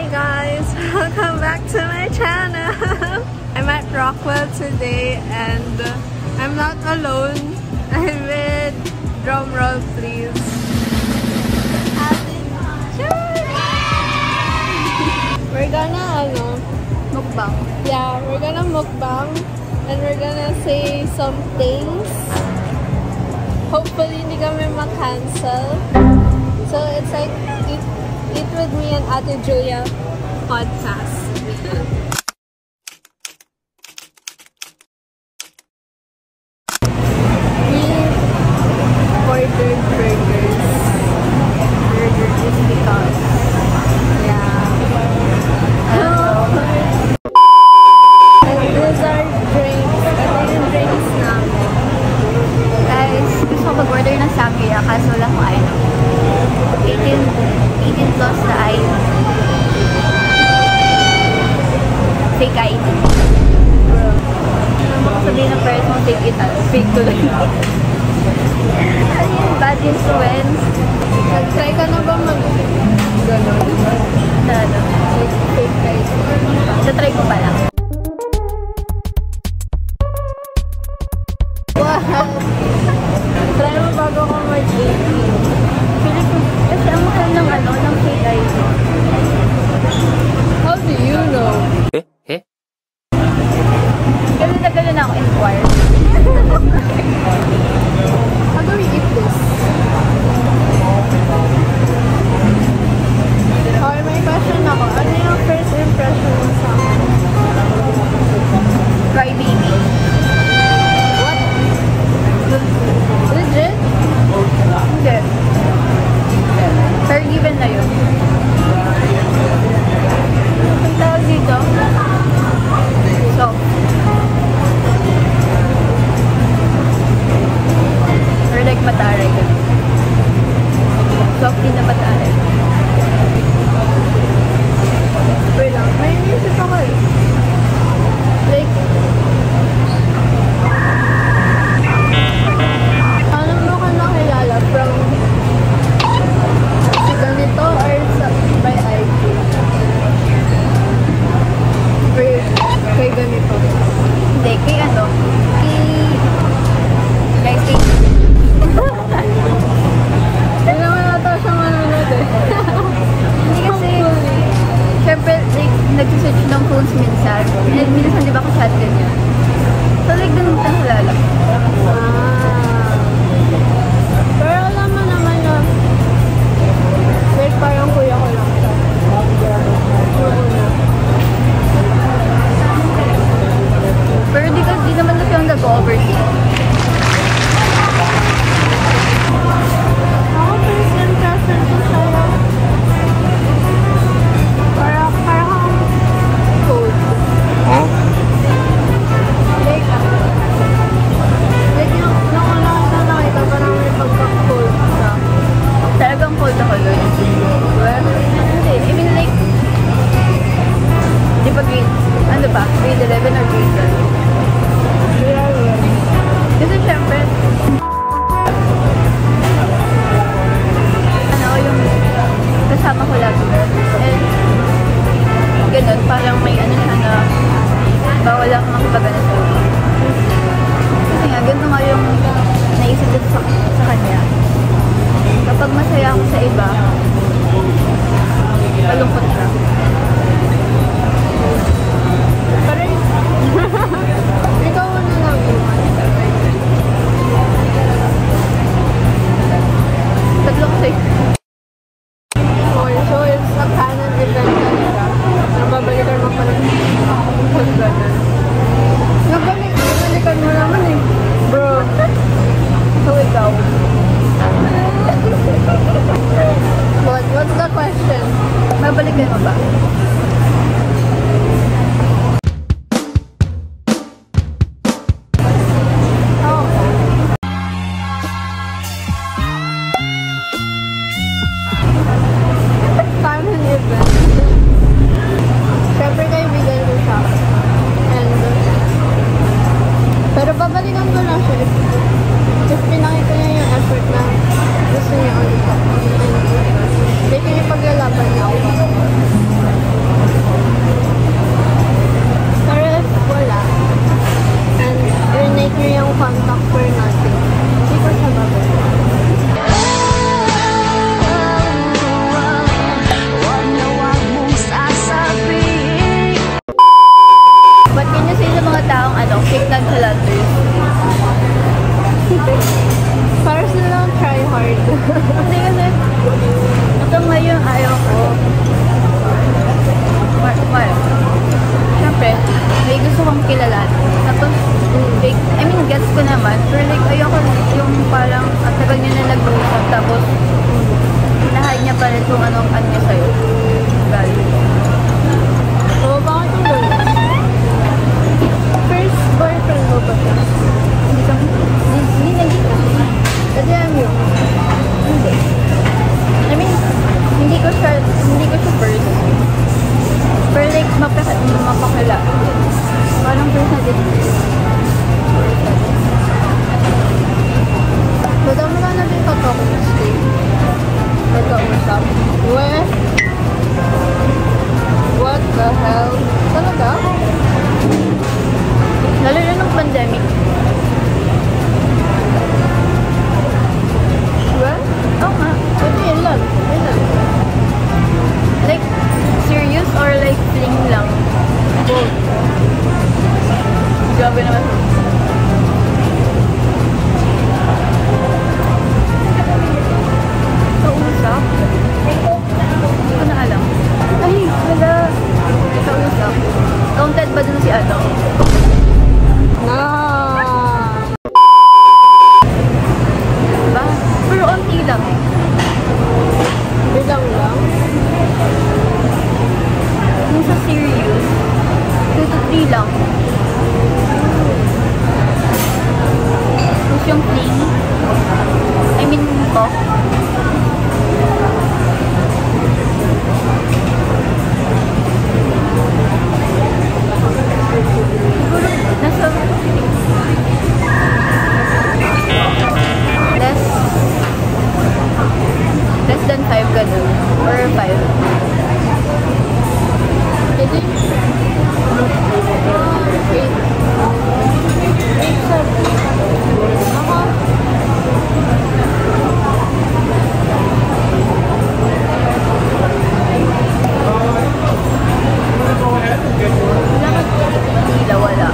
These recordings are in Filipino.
Hey guys, welcome back to my channel. I'm at Rockwell today and I'm not alone. I'm with, drum roll please, we're gonna mukbang. Yeah, we're gonna mukbang and we're gonna say some things. Hopefully hindi kami ma-cancel. So it's like Eat with me and Ate Julia podcast. We ordered burgers. Burger just because. Yeah. And these are drinks. Ito yung drinks namin. Guys, gusto ko mag-order ng sangria kaso wala ko ay 18 plus na ay fake ID. Bro. Ano mo sabihin ng parents mo fake it as fake to lang. Ano yun? Bad influence. Nag-try ka na ba mag-ganon? Ano? Like fake ID? Sa-try ko pa lang. What? Try mo bago ko mag-18. Kasi ang mahal ng ng fake ID. How do you know? Ganun na ganun ako inquire. How do we eat this? Okay, may question ako. Ano yung first impression mo sa akin? Cry baby. What? Legit? Hindi. Pero given na yun. Ang tawag dito? So. Or like mataray. Softly na mataray. Wait lang. May inisip ako eh. Like, paano mo ka nakilala from si ganito or by IG? Or kay ganito? Hindi, kay ano? Guys, kay... Hindi naman nata siya manunod eh. Hindi kasi... Siyempre, like, nag-switch ng phones minsan. And minsan, di ba, ka-chat ganyan. So, like, ganun ka halala. Pero alam mo naman na like parang kuya ko lang siya. Pero di naman kasi yung nag-overthink. Ako first impression ko sa'yo. Parang cold. Like yung nung una kita nakita, parang may pagka-cold siya. Talagang cold ako yun. Well, hindi. I mean, like, di ba grade, ano ba? Grade 11 or grade 12? Kasi syempre, ano, yung kasama ko lagi. And, ganun, parang may ano siya na bawal ako makipagano sa kasi nga, ganito nga yung naisip ko sa kanya. Kapag masaya ako sa iba, malungkot siya. Parang, ikaw na lang iwan. Tatlo ko sa'yo. Okay, so it's a canon event talaga. Nababalikan mo pa rin kung gano'n. Nabalikan mo naman eh. Bro. So, ikaw. What's the question? Mabalikan mo ba? Canon event. Siyempre kaibigan ko siya. And, pero babalikan ko lang siya if pinakita niya yung effort na gusto niya ulit ako. And, hindi niya paglalaban niya ako. Isa din. Madami ka na din katokomusti. Nagkausap. Weh? What the hell? Talaga? Lalo na nung pandemic. Well, oo nga. Ito yun lang. Yun lang. Like, serious or like fling lang? Both. Grabe naman. Kausap? Hindi ko na alam. Ay, wala. Kausap. Counted ba dun si ano? No! Diba? Pero onti lang eh. Bilang lang? Yung sa serious, 2 to 3 lang. Tapos yung fling, I mean talk, siguro nasa less than 5 ganun, or 5. Pwede? 8. Ako? Manila, wala.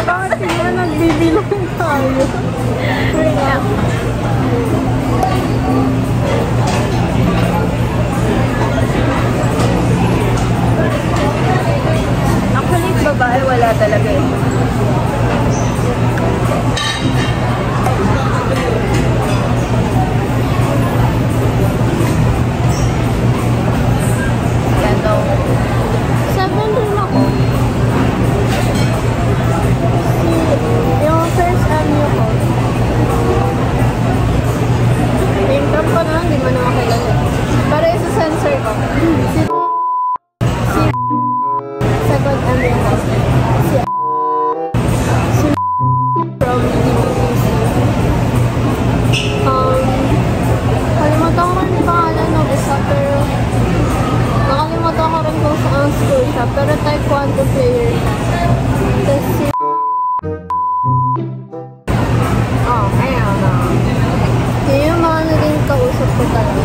Bakit sila nagbibilang tayo? Yeah. Actually, babae wala talaga eh. Yan daw. 7 rin ako. Yung first MU ko. Name drop ko na lang, di mo naman kilala. Pero yung sa sensor ko. Si second MU ko. Si from DPPC. Kalimutan ko rin yung pangalan ng isa, pero nakalimutan ko rin kung saan school siya, pero taekwondo player siya. Tapos si ayun na. Yun yung mga naging kausap ko talaga.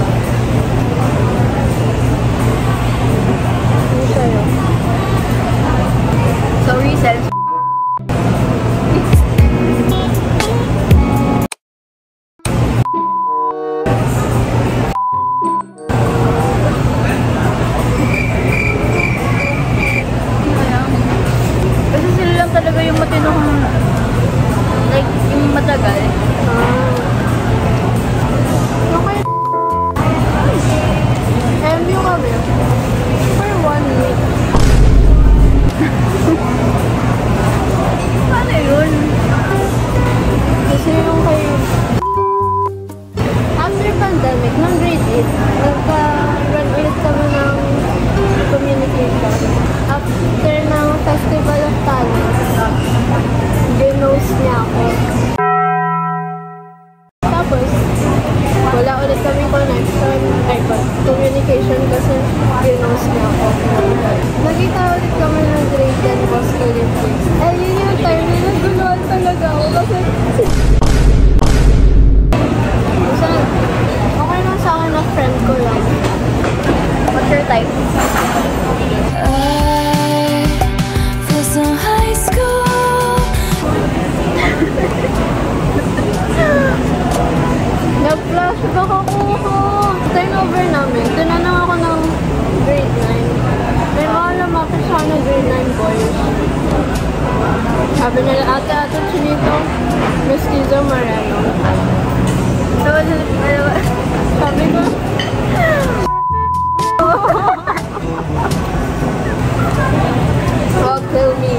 Hindi siya yun. So, resell. Kasi sila lang talaga yung matino kong like, yung matagal. Okay. MU kami. For 1 week. Paano yun? Kasi yung kay... After pandemic, nung grade 8, nagka-run ulit kami ng communication. After ng Festival of Talent, ginos niya ako. Tapos, wala ulit kami connection, communication kasi ginos niya ako. Nagkita ulit kami ng grade 10 Boss Olympics. Eh, yun yung time na naguluhan talaga ako kasi okay lang sa akin na friend ko lang. What's your type? Nag-flashback ako. Turnover namin. Tinanong ako ng grade 9. May mga lumapit siya na grade 9 boys. Sabi nila, ate Chinito, Miss Kizo Moreno. Sabi ko, oh, kill me.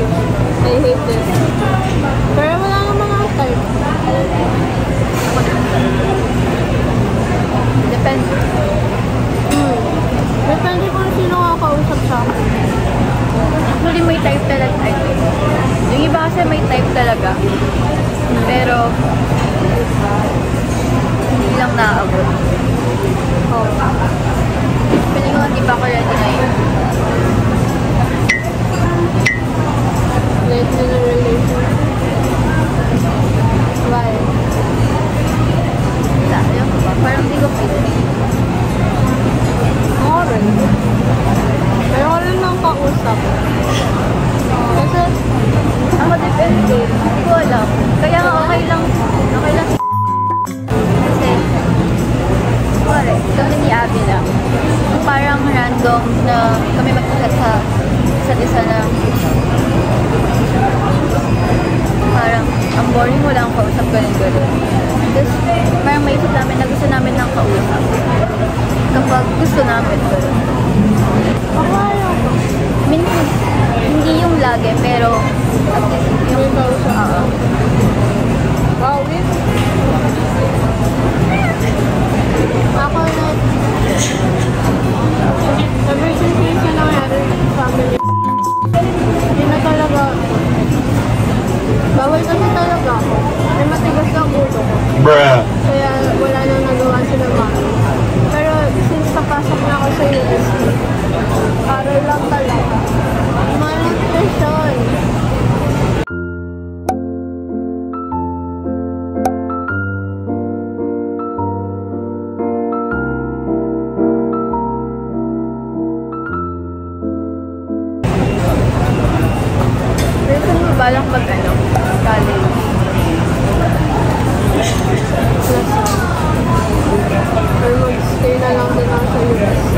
I hate this. Pero wala naman ang type. Depende. talaga. Pero, hindi lang naaabot. Oh. Feeling ko hindi pa ako ready ngayon. Late na ng relationship. Why? Wala, ayaw ko ba? Parang hindi ko feel. Ako rin. Pero wala nang kausap. Kasi, Ako depende. Hindi ko alam. Kaya nga okay lang. Okay lang. Kasi, pare, kami ni Abby lang. Parang random na kami mag-chat sa isa't isa na parang ang boring mo lang kausap ganun-ganun. Tapos, parang maisip namin na gusto namin ng kausap. Kapag gusto namin ganun. ako ayaw ko. Minsan, hindi yung lagi, pero at least yung kausap. Wow, wait. Ako na, ever since yung sa nangyari sa family, hindi na talaga, bawal kasi talaga ako. Ay matigas ang ulo ko. Bruh. Kaya wala nang nagawa sila mami. Pero since napasok na ako sa UST, aral lang talaga. Malang presyon. Pero saan mo balak mag-ano? College? Or mag-stay na lang din ako sa UST.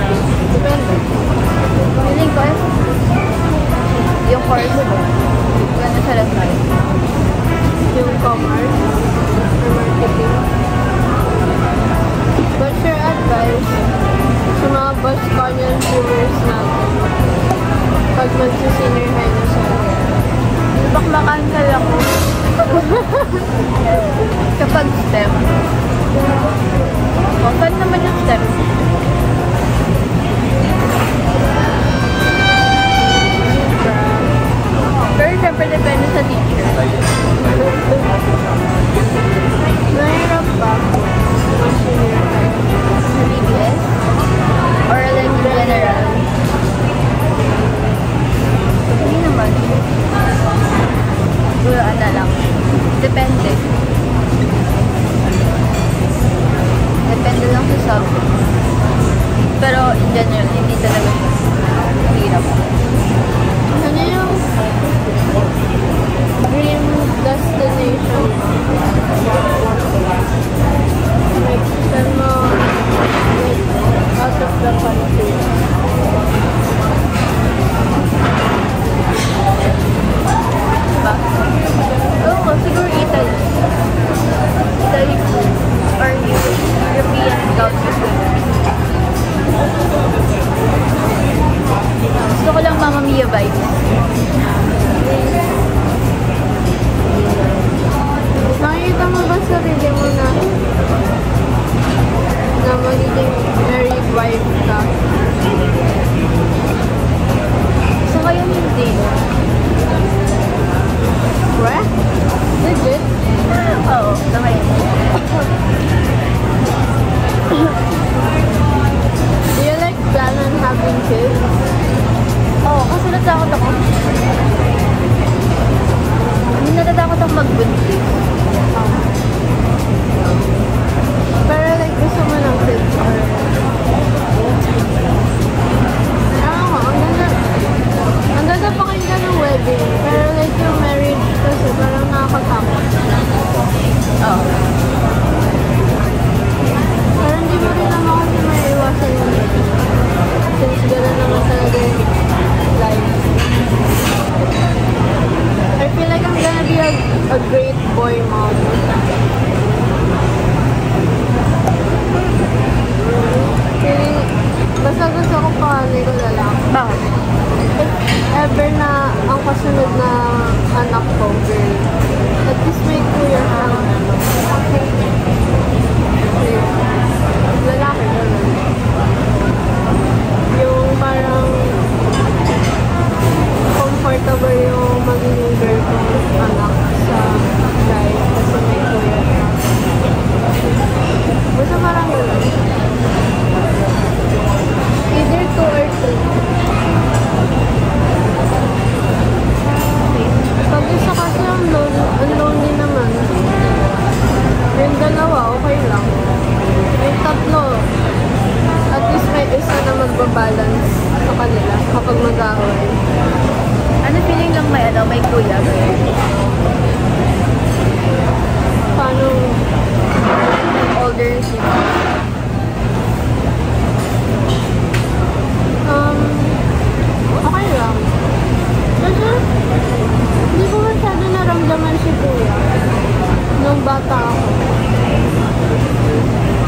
Depende. Feeling ko yung course ko. Ganda siya lang tayo. Yung commerce or marketing. What's your advice sa mga bus canyon viewers natin pag magsi-senior high na sila? Bakmakan ako. Kapag STEM. O, saan naman yung STEM? Pero syempre depende sa teacher. Nahirap ba mag-senior high? Sa BBS? Or like in general? Hindi naman. Siguro ano lang. Depende.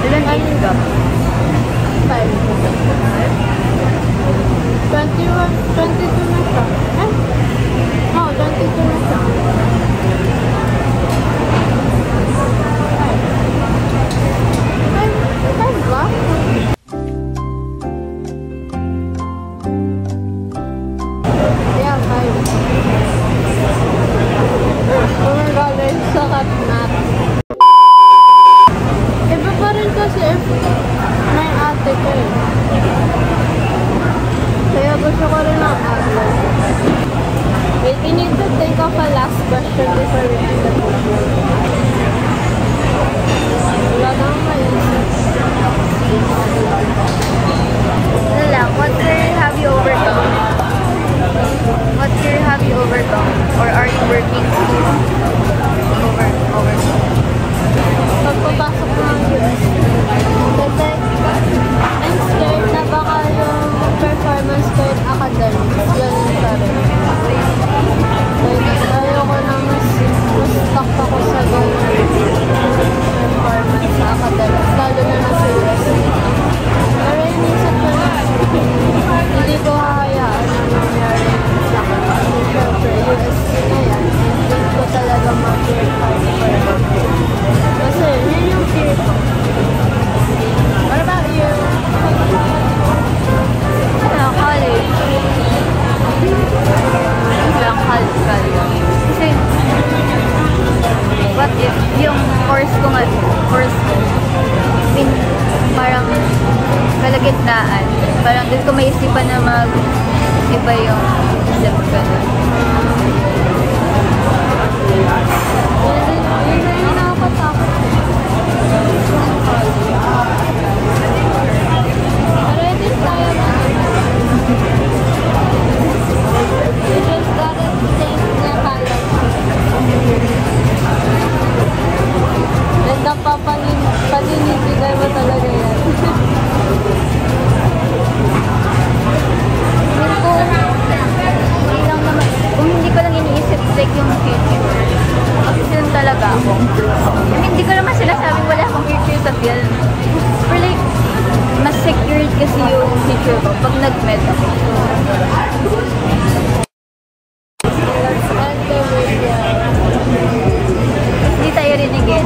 Ilan age ka? 5. 21, 22 na siya. Eh? Oo, 22 na siya. 5 ba? Yeah, 5. Oh my God, I'm so hot nap. Iba pa rin kasi if may ate ko eh. Kaya gusto ko rin ng ate. Wait, we need to think of a last question before we end the video. Wala na akong maisip. Ano lang, what fear have you overcome? What fear have you overcome? Or are you working to overcome? Pagpapasok ng US. Kasi, I'm scared na baka yung performance ko in academics, ganun pa rin. Like, ayoko na mas stuck ako sa ganun performance sa academics, lalo na sa US. Pero inisip ko na, hindi ko hahayaan na nangyari sa akin. Kasi syempre, USC na yan, hindi ko talaga mag-verify forever. Kasi yun yung fear ko. What about you? Ano, college. Lang college talaga. Kasi, what if yung course ko, parang kalagitnaan. Parang doon ko may isipan na mag-iba yung isip ko. Yun na yung nakakatakot. Pero it is kaya na. You just gotta think na kaya. And paninibigay mo talaga yan. Kung hindi ko lang iniisip like yung future, kasi yun talaga ako. Hindi ko naman sinasabing wala akong future sa film. Pero like, mas secured kasi yung future ko pag nag-med ako. Let's end the video. Hindi tayo rin again.